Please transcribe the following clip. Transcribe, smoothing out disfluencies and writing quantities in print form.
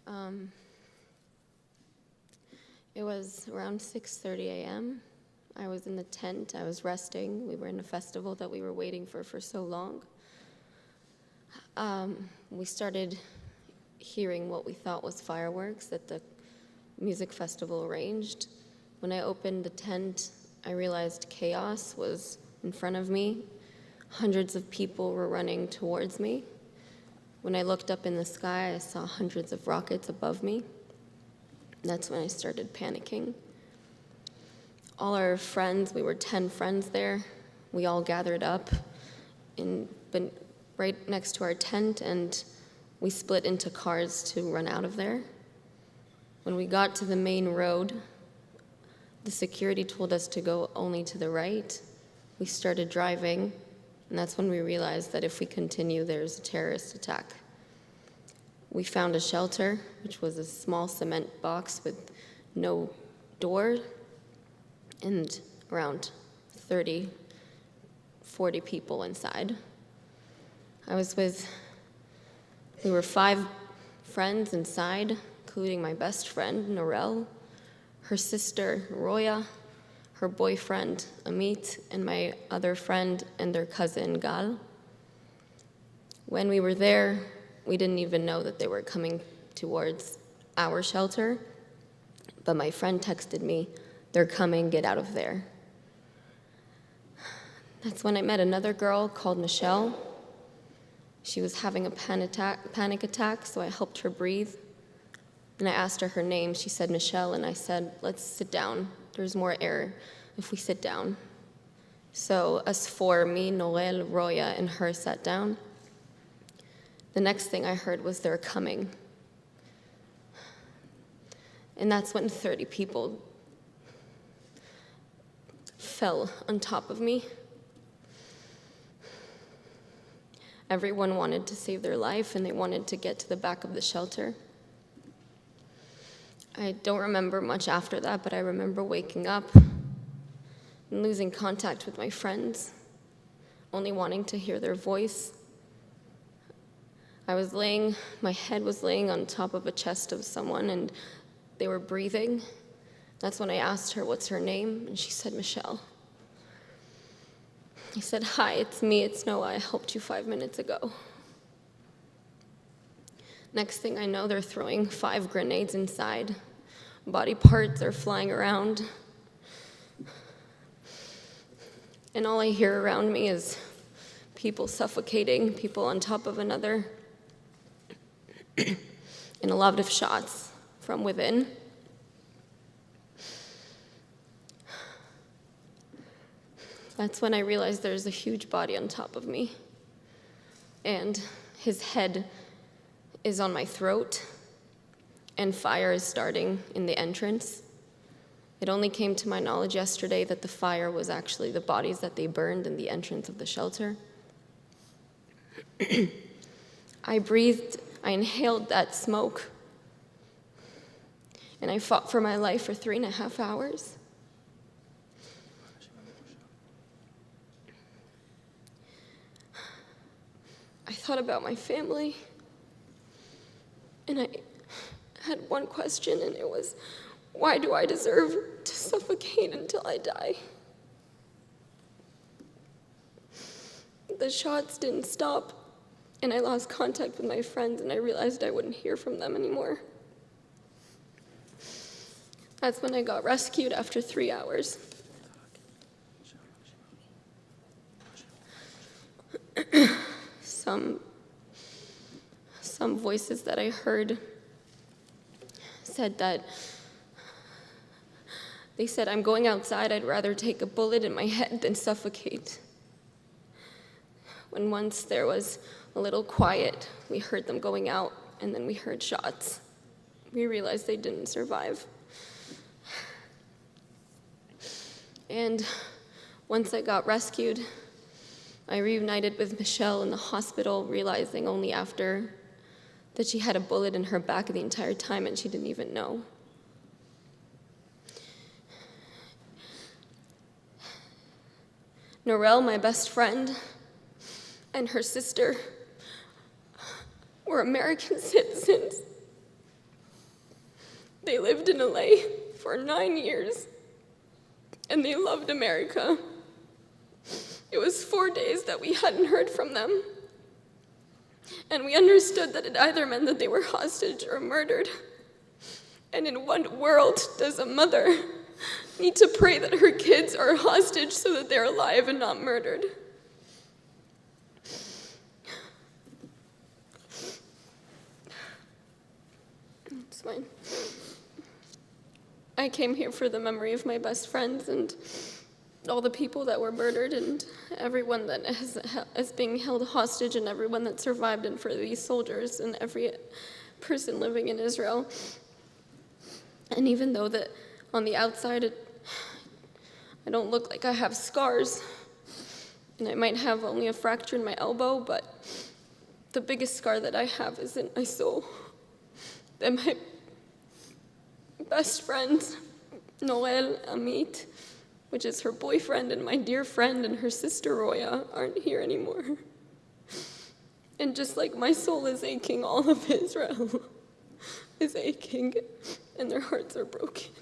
Um, it was around 6:30 a.m. I was in the tent. I was resting. We were in a festival that we were waiting for so long. We started hearing what we thought was fireworks that the music festival arranged. When I opened the tent, I realized chaos was in front of me. Hundreds of people were running towards me. When I looked up in the sky, I saw hundreds of rockets above me. That's when I started panicking. All our friends, we were 10 friends there, we all gathered up right next to our tent, and we split into cars to run out of there. When we got to the main road, the security told us to go only to the right. We started driving, and that's when we realized that if we continue, there's a terrorist attack. We found a shelter, which was a small cement box with no door, and around 30, 40 people inside. We were 5 friends inside, including my best friend, Norel, her sister, Roya, her boyfriend, Amit, and my other friend and their cousin, Gal. When we were there, we didn't even know that they were coming towards our shelter, but my friend texted me, "They're coming, get out of there." That's when I met another girl called Michelle. She was having a panic attack, so I helped her breathe. And I asked her name. She said Michelle, and I said, "Let's sit down. There's more air if we sit down." So us 4, me, Noel, Roya, and her sat down. The next thing I heard was they're coming. And that's when 30 people fell on top of me. Everyone wanted to save their life, and they wanted to get to the back of the shelter. I don't remember much after that, but I remember waking up and losing contact with my friends, only wanting to hear their voice. My head was laying on top of a chest of someone, and they were breathing. That's when I asked her what's her name, and she said Michelle. I said, "Hi, it's me, it's Noah. I helped you 5 minutes ago." Next thing I know, they're throwing 5 grenades inside. Body parts are flying around. And all I hear around me is people suffocating, people on top of another, and a lot of shots from within. That's when I realized there's a huge body on top of me, and his head is on my throat, and fire is starting in the entrance. It only came to my knowledge yesterday that the fire was actually the bodies that they burned in the entrance of the shelter. I inhaled that smoke, and I fought for my life for 3.5 hours. I thought about my family, and I had one question, and it was, why do I deserve to suffocate until I die? The shots didn't stop, and I lost contact with my friends, and I realized I wouldn't hear from them anymore. That's when I got rescued after 3 hours. Some voices that I heard said that, they said, "I'm going outside, I'd rather take a bullet in my head than suffocate." When once there was a little quiet, we heard them going out, and then we heard shots. We realized they didn't survive. And once I got rescued, I reunited with Michelle in the hospital, realizing only after that she had a bullet in her back the entire time, and she didn't even know. Norel, my best friend, and her sister were American citizens, They lived in LA for 9 years, and they loved America. It was 4 days that we hadn't heard from them, and we understood that it either meant that they were hostage or murdered. And in what world does a mother need to pray that her kids are hostage so that they're alive and not murdered? It's fine. I came here for the memory of my best friends and all the people that were murdered and everyone that is being held hostage and everyone that survived, and for these soldiers and every person living in Israel. And even though that on the outside I don't look like I have scars, and I might have only a fracture in my elbow, but the biggest scar that I have is in my soul. And my best friends, Noel, Amit, which is her boyfriend, and my dear friend and her sister Roya, aren't here anymore. And just like my soul is aching, all of Israel is aching, and their hearts are broken.